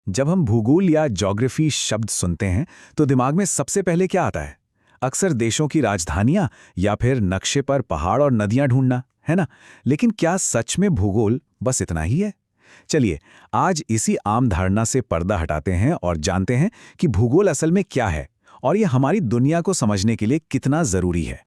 जब हम भूगोल या ज्योग्राफी शब्द सुनते हैं तो दिमाग में सबसे पहले क्या आता है? अक्सर देशों की राजधानियां या फिर नक्शे पर पहाड़ और नदियां ढूंढना, है ना? लेकिन क्या सच में भूगोल बस इतना ही है? चलिए, आज इसी आम धारणा से पर्दा हटाते हैं और जानते हैं कि भूगोल असल में क्या है और ये हमारी दुनिया को समझने के लिए कितना जरूरी है।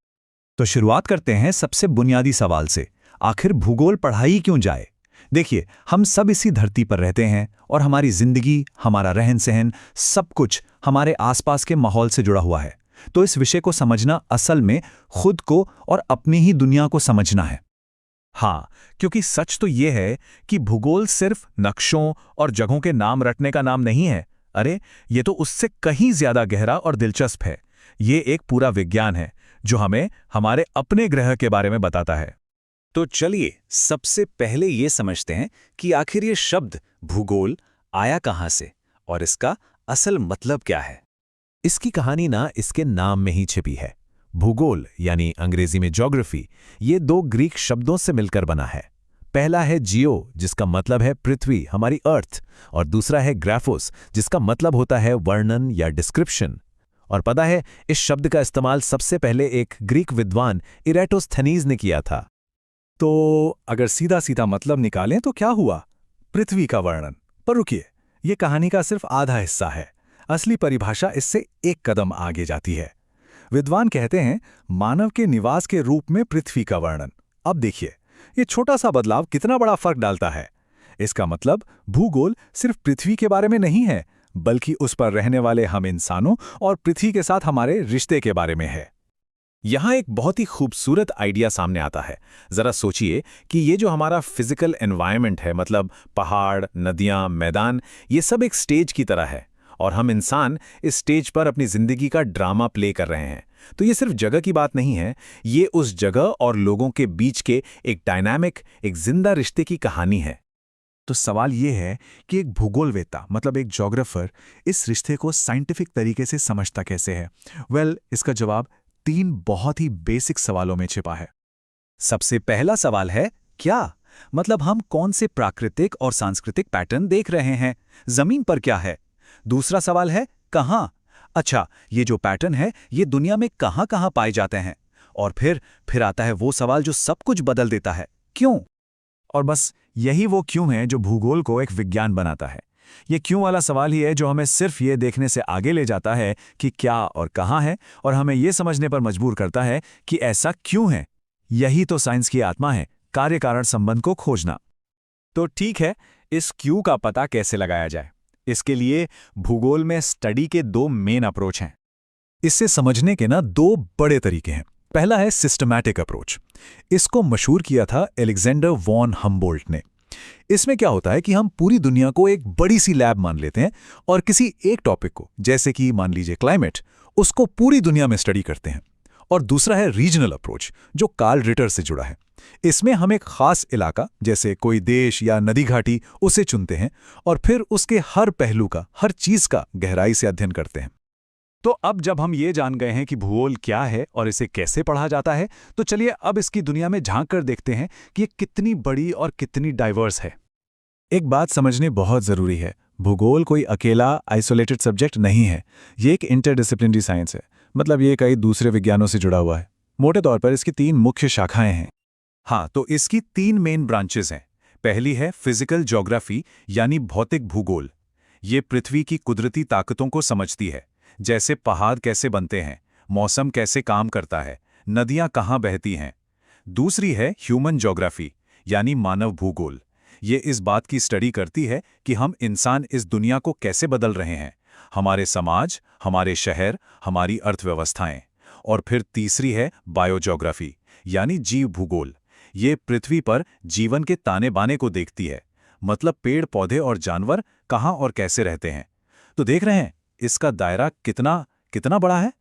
तो शुरुआत करते हैं सबसे बुनियादी सवाल से। आखिर भूगोल पढ़ाई क्यों जाए? देखिए, हम सब इसी धरती पर रहते हैं और हमारी जिंदगी, हमारा रहन सहन, सब कुछ हमारे आसपास के माहौल से जुड़ा हुआ है। तो इस विषय को समझना असल में खुद को और अपनी ही दुनिया को समझना है। हाँ, क्योंकि सच तो ये है कि भूगोल सिर्फ नक्शों और जगहों के नाम रटने का नाम नहीं है। अरे, ये तो उससे कहीं ज्यादा गहरा और दिलचस्प है। ये एक पूरा विज्ञान है जो हमें हमारे अपने ग्रह के बारे में बताता है। तो चलिए सबसे पहले ये समझते हैं कि आखिर ये शब्द भूगोल आया कहाँ से और इसका असल मतलब क्या है। इसकी कहानी ना इसके नाम में ही छिपी है। भूगोल यानी अंग्रेजी में ज्योग्राफी, ये दो ग्रीक शब्दों से मिलकर बना है। पहला है जियो, जिसका मतलब है पृथ्वी, हमारी अर्थ, और दूसरा है ग्राफोस, जिसका मतलब होता है वर्णन या डिस्क्रिप्शन। और पता है, इस शब्द का इस्तेमाल सबसे पहले एक ग्रीक विद्वान इरेटोस्थनीज ने किया था। तो अगर सीधा सीधा मतलब निकालें तो क्या हुआ? पृथ्वी का वर्णन। पर रुकिए, ये कहानी का सिर्फ आधा हिस्सा है। असली परिभाषा इससे एक कदम आगे जाती है। विद्वान कहते हैं मानव के निवास के रूप में पृथ्वी का वर्णन। अब देखिए, ये छोटा सा बदलाव कितना बड़ा फर्क डालता है। इसका मतलब भूगोल सिर्फ पृथ्वी के बारे में नहीं है, बल्कि उस पर रहने वाले हम इंसानों और पृथ्वी के साथ हमारे रिश्ते के बारे में है। यहाँ एक बहुत ही खूबसूरत आइडिया सामने आता है। जरा सोचिए कि ये जो हमारा फिजिकल एनवायरनमेंट है, मतलब पहाड़, नदियाँ, मैदान, ये सब एक स्टेज की तरह है और हम इंसान इस स्टेज पर अपनी जिंदगी का ड्रामा प्ले कर रहे हैं। तो ये सिर्फ जगह की बात नहीं है, ये उस जगह और लोगों के बीच के एक डायनामिक, एक जिंदा रिश्ते की कहानी है। तो सवाल ये है कि एक भूगोलवेत्ता, मतलब एक ज्योग्राफर, इस रिश्ते को साइंटिफिक तरीके से समझता कैसे है? इसका जवाब 3 बहुत ही बेसिक सवालों में छिपा है। सबसे पहला सवाल है क्या? मतलब हम कौन से प्राकृतिक और सांस्कृतिक पैटर्न देख रहे हैं? जमीन पर क्या है? दूसरा सवाल है कहाँ? अच्छा, ये जो पैटर्न है ये दुनिया में कहाँ कहाँ पाए जाते हैं? और फिर आता है वो सवाल जो सब कुछ बदल देता है, क्यों? और बस यही वो क्यों है जो भूगोल को एक विज्ञान बनाता है। ये क्यों वाला सवाल ही है जो हमें सिर्फ ये देखने से आगे ले जाता है कि क्या और कहाँ है, और हमें ये समझने पर मजबूर करता है कि ऐसा क्यों है। यही तो साइंस की आत्मा है, कार्य कारण संबंध को खोजना। तो ठीक है, इस क्यों का पता कैसे लगाया जाए? इसके लिए भूगोल में स्टडी के 2 मेन अप्रोच हैं। इससे समझने के 2 बड़े तरीके हैं। पहला है सिस्टमैटिक अप्रोच। इसको मशहूर किया था अलेक्जेंडर वॉन हम्बोल्ट ने। इसमें क्या होता है कि हम पूरी दुनिया को एक बड़ी सी लैब मान लेते हैं और किसी एक टॉपिक को, जैसे कि मान लीजिए क्लाइमेट, उसको पूरी दुनिया में स्टडी करते हैं। और दूसरा है रीजनल अप्रोच, जो कार्ल रिटर से जुड़ा है। इसमें हम एक खास इलाका, जैसे कोई देश या नदी घाटी, उसे चुनते हैं और फिर उसके हर पहलू का, हर चीज का गहराई से अध्ययन करते हैं। तो अब जब हम ये जान गए हैं कि भूगोल क्या है और इसे कैसे पढ़ा जाता है, तो चलिए अब इसकी दुनिया में झांक कर देखते हैं कि ये कितनी बड़ी और कितनी डाइवर्स है। एक बात समझनी बहुत जरूरी है, भूगोल कोई अकेला आइसोलेटेड सब्जेक्ट नहीं है। ये एक इंटरडिसिप्लिनरी साइंस है, मतलब ये कई दूसरे विज्ञानों से जुड़ा हुआ है। मोटे तौर पर इसकी 3 मुख्य शाखाएं हैं। हाँ, तो इसकी 3 मेन ब्रांचेस हैं। पहली है फिजिकल ज्योग्राफी, यानी भौतिक भूगोल। ये पृथ्वी की कुदरती ताकतों को समझती है, जैसे पहाड़ कैसे बनते हैं, मौसम कैसे काम करता है, नदियां कहाँ बहती हैं। दूसरी है ह्यूमन ज्योग्राफी, यानी मानव भूगोल। ये इस बात की स्टडी करती है कि हम इंसान इस दुनिया को कैसे बदल रहे हैं, हमारे समाज, हमारे शहर, हमारी अर्थव्यवस्थाएं। और फिर तीसरी है बायोज्योग्राफी, यानी जीव भूगोल। ये पृथ्वी पर जीवन के ताने बाने को देखती है, मतलब पेड़ पौधे और जानवर कहाँ और कैसे रहते हैं। तो देख रहे हैं इसका दायरा कितना बड़ा है।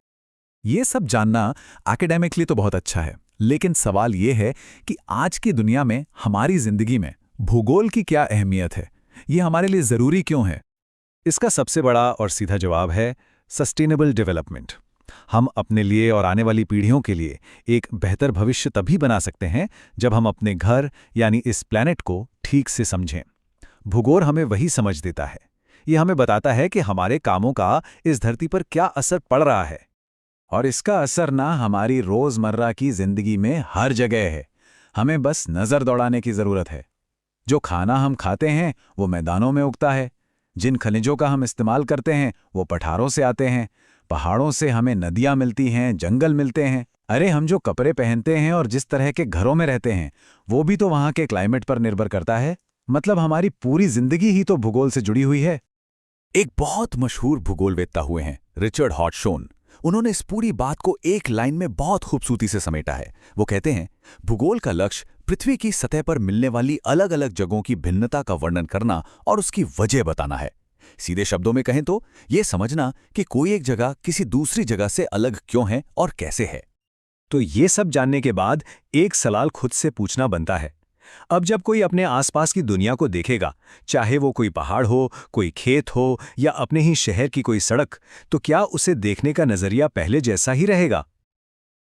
ये सब जानना एकेडमिकली तो बहुत अच्छा है, लेकिन सवाल ये है कि आज की दुनिया में, हमारी जिंदगी में भूगोल की क्या अहमियत है? ये हमारे लिए जरूरी क्यों है? इसका सबसे बड़ा और सीधा जवाब है सस्टेनेबल डेवलपमेंट। हम अपने लिए और आने वाली पीढ़ियों के लिए एक बेहतर भविष्य तभी बना सकते हैं जब हम अपने घर, यानी इस प्लैनेट को ठीक से समझें। भूगोल हमें वही समझ देता है। ये हमें बताता है कि हमारे कामों का इस धरती पर क्या असर पड़ रहा है। और इसका असर ना हमारी रोजमर्रा की जिंदगी में हर जगह है। हमें बस नजर दौड़ाने की जरूरत है। जो खाना हम खाते हैं वो मैदानों में उगता है। जिन खनिजों का हम इस्तेमाल करते हैं वो पठारों से आते हैं। पहाड़ों से हमें नदियां मिलती हैं, जंगल मिलते हैं। अरे हम जो कपड़े पहनते हैं और जिस तरह के घरों में रहते हैं वो भी तो वहां के क्लाइमेट पर निर्भर करता है। मतलब हमारी पूरी जिंदगी ही तो भूगोल से जुड़ी हुई है। एक बहुत मशहूर भूगोलवेत्ता हुए हैं रिचर्ड हॉटशोन। उन्होंने इस पूरी बात को एक लाइन में बहुत खूबसूरती से समेटा है। वो कहते हैं, भूगोल का लक्ष्य पृथ्वी की सतह पर मिलने वाली अलग अलग जगहों की भिन्नता का वर्णन करना और उसकी वजह बताना है। सीधे शब्दों में कहें तो ये समझना कि कोई एक जगह किसी दूसरी जगह से अलग क्यों है और कैसे है। तो ये सब जानने के बाद एक सवाल खुद से पूछना बनता है। अब जब कोई अपने आसपास की दुनिया को देखेगा, चाहे वो कोई पहाड़ हो, कोई खेत हो या अपने ही शहर की कोई सड़क, तो क्या उसे देखने का नजरिया पहले जैसा ही रहेगा?